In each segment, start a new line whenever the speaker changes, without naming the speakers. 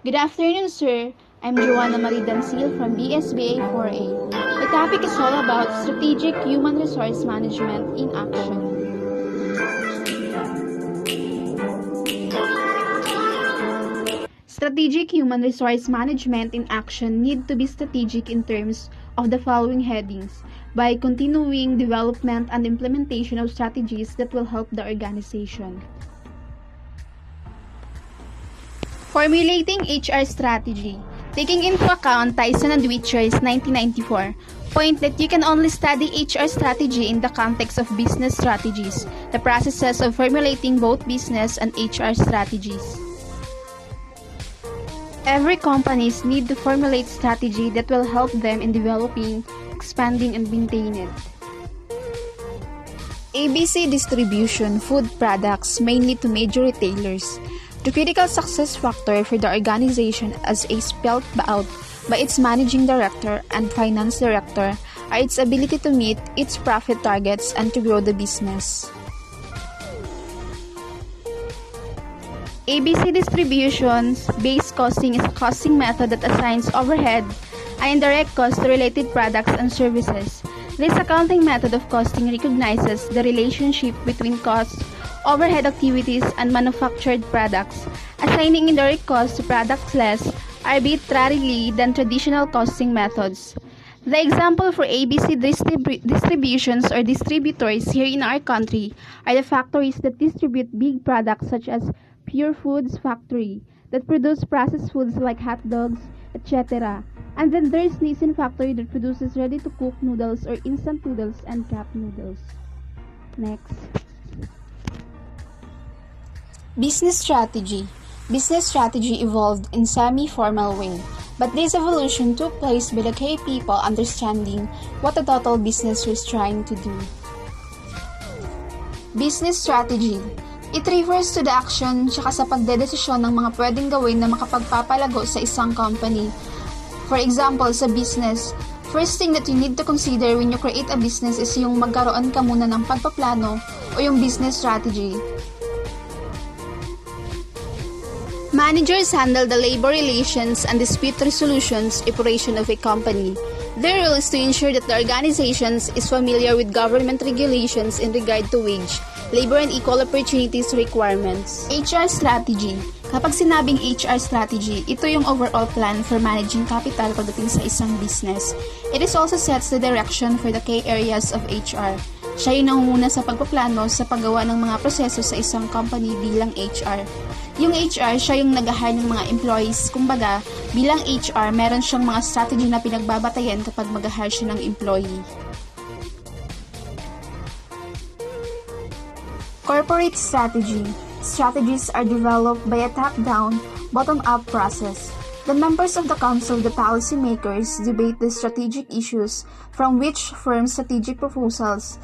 Good afternoon, sir. I'm Joanna Marie dansil from BSBA-4A. The topic is all about strategic human resource management in action. Strategic human resource management in action need to be strategic in terms of the following headings by continuing development and implementation of strategies that will help the organization. Formulating HR strategy. Taking into account Tyson and Witcher's 1994 point that you can only study HR strategy in the context of business strategies, the processes of formulating both business and HR strategies. Every companies need to formulate strategy that will help them in developing, expanding, and maintaining it. ABC distribution food products mainly to major retailers. The critical success factor for the organization as spelled out by its managing director and finance director are its ability to meet its profit targets and to grow the business. ABC distribution's base costing is a costing method that assigns overhead and indirect costs to related products and services. This accounting method of costing recognizes the relationship between costs, overhead activities, and manufactured products, assigning indirect costs to products less arbitrarily than traditional costing methods. The example for ABC distributions or distributors here in our country are the factories that distribute big products such as Pure Foods Factory that produce processed foods like hot dogs, etc. And then there's Nissin Factory that produces ready-to-cook noodles or instant noodles and cup noodles. Next. Business strategy. Business strategy evolved in semi-formal way, but this evolution took place by the key people understanding what the total business was trying to do. Business strategy. It refers to the action tsaka sa pagdedesisyon ng mga pwedeng gawin na makapagpapalago sa isang company. For example, sa business, first thing that you need to consider when you create a business is yung magkaroon ka muna ng pagpaplano o yung business strategy. Managers handle the labor relations and dispute resolutions operation of a company. Their role is to ensure that the organization is familiar with government regulations in regard to wage, labor and equal opportunities requirements. HR strategy. Kapag sinabing HR strategy, ito yung overall plan for managing capital pagdating sa isang business. It is also sets the direction for the key areas of HR. Siya yung nangunguna sa pagpaplano sa paggawa ng mga proseso sa isang company bilang HR. Yung HR, siya yung nag-hire ng mga employees. Kumbaga, bilang HR, meron siyang mga strategy na pinagbabatayan kapag mag-hire siya ng employee. Corporate strategy. Strategies are developed by a top-down, bottom-up process. The members of the council, the policymakers, debate the strategic issues from which form strategic proposals.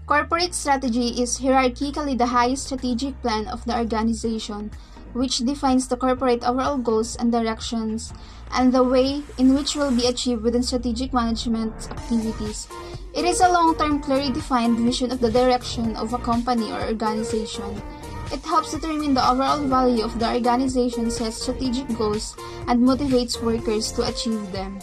Corporate strategy is hierarchically the highest strategic plan of the organization, which defines the corporate overall goals and directions, and the way in which will be achieved within strategic management activities. It is a long-term, clearly defined vision of the direction of a company or organization. It helps determine the overall value of the organization, sets strategic goals, and motivates workers to achieve them.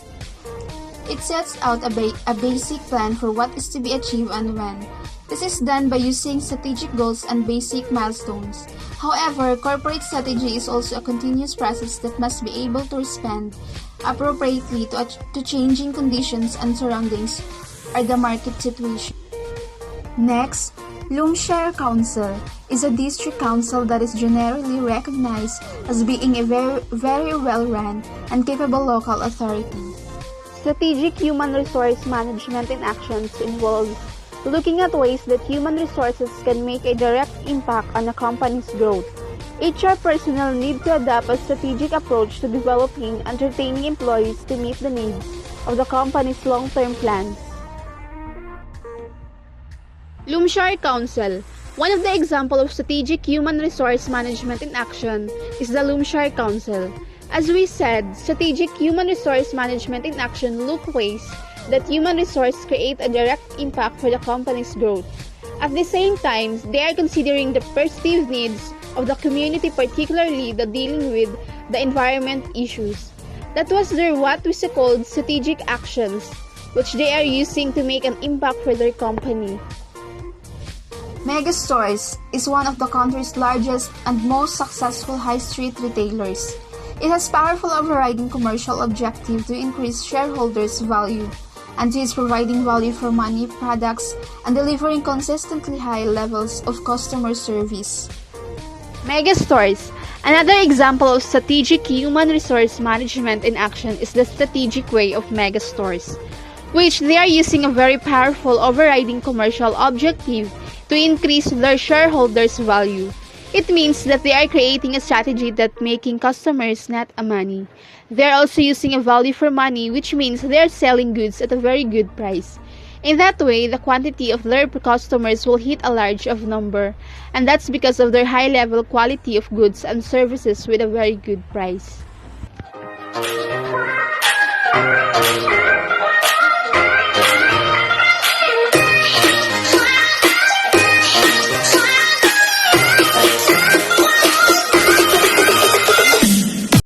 It sets out a basic plan for what is to be achieved and when. This is done by using strategic goals and basic milestones. However, corporate strategy is also a continuous process that must be able to respond appropriately to changing conditions and surroundings or the market situation. Next, Loamshire Council is a district council that is generally recognized as being a very well-run and capable local authority. Strategic human resource management in actions involve looking at ways that human resources can make a direct impact on a company's growth. HR personnel need to adopt a strategic approach to developing and retaining employees to meet the needs of the company's long-term plans. Loamshire Council. One of the examples of strategic human resource management in action is the Loamshire Council. As we said, strategic human resource management in action look ways that human resources create a direct impact for the company's growth. At the same time, they are considering the perceived needs of the community, particularly the dealing with the environment issues. That was their what we called strategic actions, which they are using to make an impact for their company. Megastores is one of the country's largest and most successful high street retailers. It has powerful overriding commercial objective to increase shareholders' value, and is providing value for money products and delivering consistently high levels of customer service. Megastores. Another example of strategic human resource management in action is the strategic way of Megastores, which they are using a very powerful overriding commercial objective to increase their shareholders' value. It means that they are creating a strategy that making customers not a money. They are also using a value for money, which means they are selling goods at a very good price. In that way, the quantity of their customers will hit a large of number, and that's because of their high level quality of goods and services with a very good price.